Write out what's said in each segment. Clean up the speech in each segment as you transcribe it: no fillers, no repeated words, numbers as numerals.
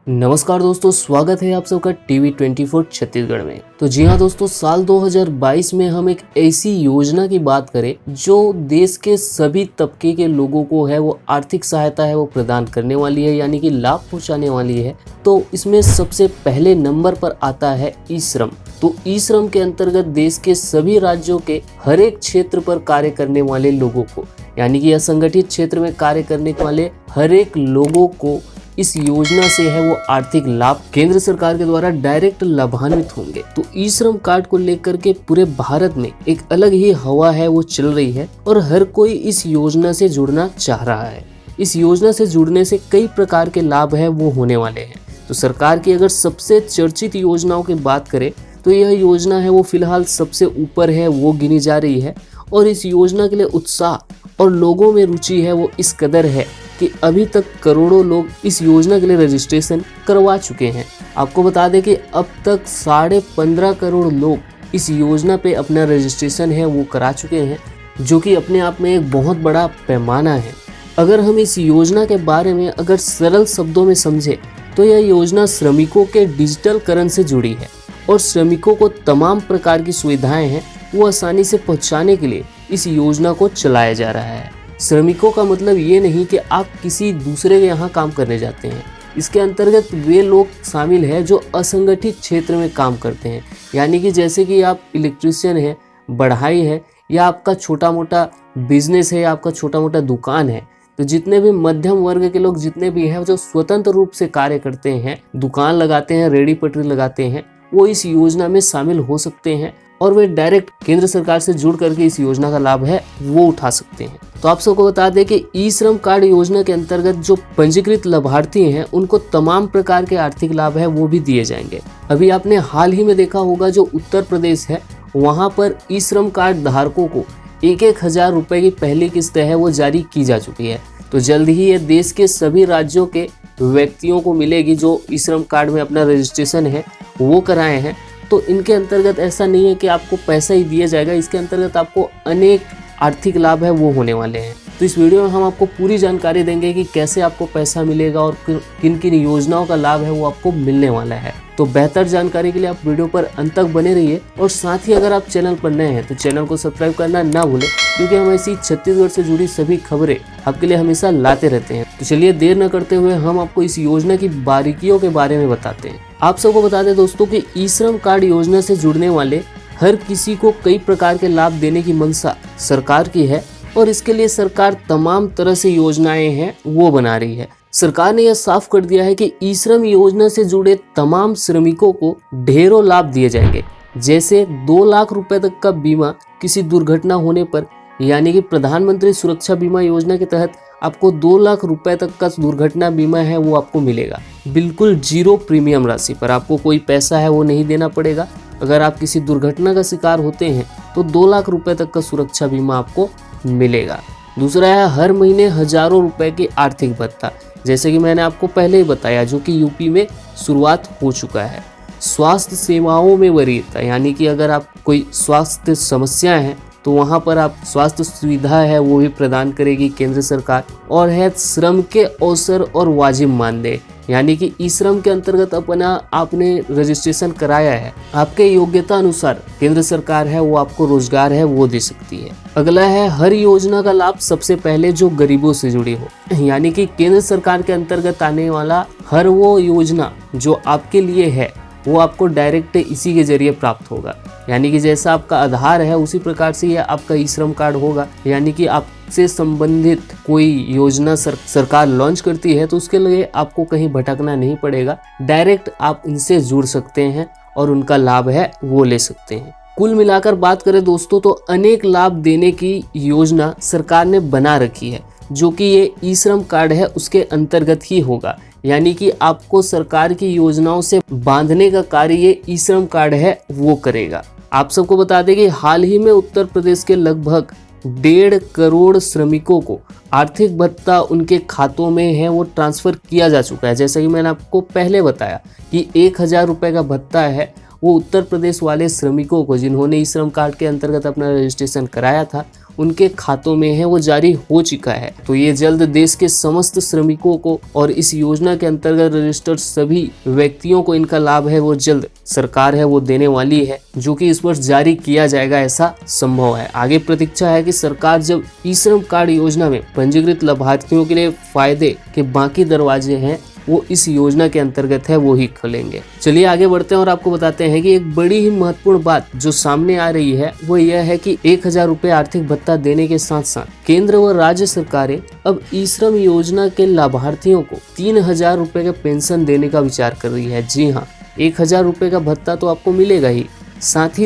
नमस्कार दोस्तों, स्वागत है आप सबका टीवी 24 छत्तीसगढ़ में। तो जी हाँ दोस्तों, साल 2022 में हम एक ऐसी योजना की बात करें जो देश के सभी तबके के लोगों को है वो आर्थिक सहायता है वो प्रदान करने वाली है, यानी कि लाभ पहुंचाने वाली है। तो इसमें सबसे पहले नंबर पर आता है ई श्रम। तो ई श्रम के अंतर्गत देश के सभी राज्यों के हर एक क्षेत्र पर कार्य करने वाले लोगों को, यानी कि असंगठित क्षेत्र में कार्य करने वाले हर एक लोगों को इस योजना से है वो आर्थिक लाभ केंद्र सरकार के द्वारा डायरेक्ट लाभान्वित होंगे। तो ई श्रम कार्ड को लेकर के पूरे भारत में एक अलग ही हवा है वो चल रही है और हर कोई इस योजना से जुड़ना चाह रहा है। इस योजना से जुड़ने से कई प्रकार के लाभ है वो होने वाले हैं। तो सरकार की अगर सबसे चर्चित योजनाओं की बात करें तो यह योजना है वो फिलहाल सबसे ऊपर है वो गिनी जा रही है। और इस योजना के लिए उत्साह और लोगों में रुचि है वो इस कदर है कि अभी तक करोड़ों लोग इस योजना के लिए रजिस्ट्रेशन करवा चुके हैं। आपको बता दें कि अब तक 15.5 करोड़ लोग इस योजना पे अपना रजिस्ट्रेशन है वो करा चुके हैं, जो कि अपने आप में एक बहुत बड़ा पैमाना है। अगर हम इस योजना के बारे में अगर सरल शब्दों में समझे तो यह योजना श्रमिकों के डिजिटलकरण से जुड़ी है और श्रमिकों को तमाम प्रकार की सुविधाएं हैं वो आसानी से पहुंचाने के लिए इस योजना को चलाया जा रहा है। श्रमिकों का मतलब ये नहीं कि आप किसी दूसरे के यहाँ काम करने जाते हैं। इसके अंतर्गत वे लोग शामिल हैं जो असंगठित क्षेत्र में काम करते हैं, यानी कि जैसे कि आप इलेक्ट्रीशियन है, बढ़ाई है, या आपका छोटा मोटा बिजनेस है, या आपका छोटा मोटा दुकान है। तो जितने भी मध्यम वर्ग के लोग जितने भी हैं जो स्वतंत्र रूप से कार्य करते हैं, दुकान लगाते हैं, रेडी पटरी लगाते हैं, वो इस योजना में शामिल हो सकते हैं और वे डायरेक्ट केंद्र सरकार से जुड़ करके इस योजना का लाभ है वो उठा सकते हैं। तो आप सबको बता दें कि ई श्रम कार्ड योजना के अंतर्गत जो पंजीकृत लाभार्थी हैं उनको तमाम प्रकार के आर्थिक लाभ है वो भी दिए जाएंगे। अभी आपने हाल ही में देखा होगा जो उत्तर प्रदेश है वहां पर ई श्रम कार्ड धारकों को 1,000 रुपए की पहली किस्त है वो जारी की जा चुकी है। तो जल्द ही ये देश के सभी राज्यों के व्यक्तियों को मिलेगी जो ई श्रम कार्ड में अपना रजिस्ट्रेशन है वो कराए हैं। तो इनके अंतर्गत ऐसा नहीं है कि आपको पैसा ही दिया जाएगा, इसके अंतर्गत आपको अनेक आर्थिक लाभ है वो होने वाले हैं। तो इस वीडियो में हम आपको पूरी जानकारी देंगे कि कैसे आपको पैसा मिलेगा और किन किन योजनाओं का लाभ है वो आपको मिलने वाला है। तो बेहतर जानकारी के लिए आप वीडियो पर अंत तक बने रहिए और साथ ही अगर आप चैनल पर नए हैं तो चैनल को सब्सक्राइब करना ना भूलें, क्योंकि हम ऐसी छत्तीसगढ़ से जुड़ी सभी खबरें आपके लिए हमेशा लाते रहते हैं। तो चलिए देर न करते हुए हम आपको इस योजना की बारीकियों के बारे में बताते हैं। आप सबको बता दें दोस्तों कि ई श्रम कार्ड योजना से जुड़ने वाले हर किसी को कई प्रकार के लाभ देने की मंशा सरकार की है और इसके लिए सरकार तमाम तरह से योजनाएं हैं वो बना रही है। सरकार ने यह साफ कर दिया है कि ई श्रम योजना से जुड़े तमाम श्रमिकों को ढेरों लाभ दिए जाएंगे, जैसे 2 लाख रुपए तक का बीमा किसी दुर्घटना होने पर, यानी कि प्रधानमंत्री सुरक्षा बीमा योजना के तहत आपको 2 लाख रुपए तक का दुर्घटना बीमा है वो आपको मिलेगा, बिल्कुल 0 प्रीमियम राशि पर। आपको कोई पैसा है वो नहीं देना पड़ेगा। अगर आप किसी दुर्घटना का शिकार होते हैं तो 2 लाख रुपए तक का सुरक्षा बीमा आपको मिलेगा। दूसरा है हर महीने हजारों रुपए की आर्थिक भत्ता, जैसे कि मैंने आपको पहले ही बताया, जो कि यूपी में शुरुआत हो चुका है। स्वास्थ्य सेवाओं में वरीयता, यानी कि अगर आप कोई स्वास्थ्य समस्या है तो वहाँ पर आप स्वास्थ्य सुविधा है वो भी प्रदान करेगी केंद्र सरकार। और है श्रम के अवसर और वाजिब मानदेय, यानी कि ई श्रम के अंतर्गत आपने रजिस्ट्रेशन कराया है, आपके योग्यता अनुसार केंद्र सरकार है वो आपको रोजगार है वो दे सकती है। अगला है हर योजना का लाभ सबसे पहले जो गरीबों से जुड़ी हो, यानी कि केंद्र सरकार के अंतर्गत आने वाला हर वो योजना जो आपके लिए है वो आपको डायरेक्ट इसी के जरिए प्राप्त होगा। यानी कि जैसा आपका आधार है उसी प्रकार से यह आपका ई श्रम कार्ड होगा। यानी कि आपसे संबंधित कोई योजना सरकार लॉन्च करती है तो उसके लिए आपको कहीं भटकना नहीं पड़ेगा, डायरेक्ट आप इनसे जुड़ सकते हैं और उनका लाभ है वो ले सकते हैं। कुल मिलाकर बात करें दोस्तों तो अनेक लाभ देने की योजना सरकार ने बना रखी है, जो कि ये ई श्रम कार्ड है उसके अंतर्गत ही होगा। यानी कि आपको सरकार की योजनाओं से बांधने का कार्य ये ई श्रम कार्ड है वो करेगा। आप सबको बता दें कि हाल ही में उत्तर प्रदेश के लगभग 1.5 करोड़ श्रमिकों को आर्थिक भत्ता उनके खातों में है वो ट्रांसफर किया जा चुका है। जैसा कि मैंने आपको पहले बताया कि 1,000 रुपए का भत्ता है वो उत्तर प्रदेश वाले श्रमिकों को जिन्होंने ई श्रम कार्ड के अंतर्गत अपना रजिस्ट्रेशन कराया था उनके खातों में है वो जारी हो चुका है। तो ये जल्द देश के समस्त श्रमिकों को और इस योजना के अंतर्गत रजिस्टर्ड सभी व्यक्तियों को इनका लाभ है वो जल्द सरकार है वो देने वाली है, जो कि इस वर्ष जारी किया जाएगा ऐसा संभव है। आगे प्रतीक्षा है कि सरकार जब ई श्रम कार्ड योजना में पंजीकृत लाभार्थियों के लिए फायदे के बाकी दरवाजे हैं वो इस योजना के अंतर्गत है वो ही खुलेंगे। चलिए आगे बढ़ते हैं और आपको बताते हैं कि एक बड़ी ही महत्वपूर्ण बात जो सामने आ रही है वो यह है कि 1000 रुपए आर्थिक भत्ता देने के साथ साथ केंद्र व राज्य सरकारें अब ई श्रम योजना के लाभार्थियों को 3000 रुपए का पेंशन देने का विचार कर रही है। जी हाँ, 1000 रुपए का भत्ता तो आपको मिलेगा ही साथ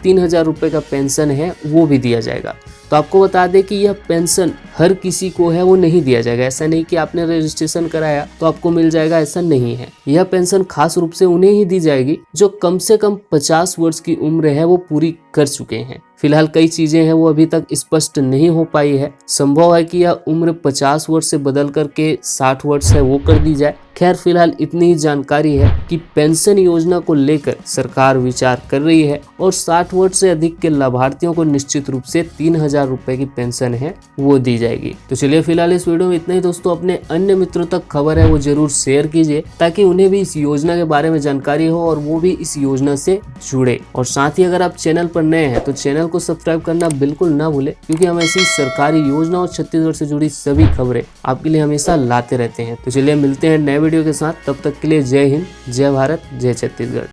3000 रुपए का पेंशन है वो भी दिया जाएगा। तो आपको बता दें कि यह पेंशन हर किसी को है वो नहीं दिया जाएगा। ऐसा नहीं कि आपने रजिस्ट्रेशन कराया तो आपको मिल जाएगा, ऐसा नहीं है। यह पेंशन खास रूप से उन्हें ही दी जाएगी जो कम से कम 50 वर्ष की उम्र है वो पूरी कर चुके हैं। फिलहाल कई चीजें हैं वो अभी तक स्पष्ट नहीं हो पाई है। संभव है कि यह उम्र 50 वर्ष से बदल करके 60 वर्ष है वो कर दी जाए। खैर फिलहाल इतनी ही जानकारी है कि पेंशन योजना को लेकर सरकार विचार कर रही है और 60 वर्ष से अधिक के लाभार्थियों को निश्चित रूप से 3000 रुपए की पेंशन है वो दी जाएगी। तो चलिए फिलहाल इस वीडियो में इतना ही दोस्तों। अपने अन्य मित्रों तक खबर है वो जरूर शेयर कीजिए ताकि उन्हें भी इस योजना के बारे में जानकारी हो और वो भी इस योजना से जुड़े। और साथ ही अगर आप चैनल पर नए हैं तो चैनल को सब्सक्राइब करना बिल्कुल ना भूले, क्योंकि हम ऐसी सरकारी योजना और छत्तीसगढ़ से जुड़ी सभी खबरें आपके लिए हमेशा लाते रहते हैं। तो चलिए मिलते हैं नए वीडियो के साथ, तब तक के लिए जय हिंद, जय भारत, जय छत्तीसगढ़।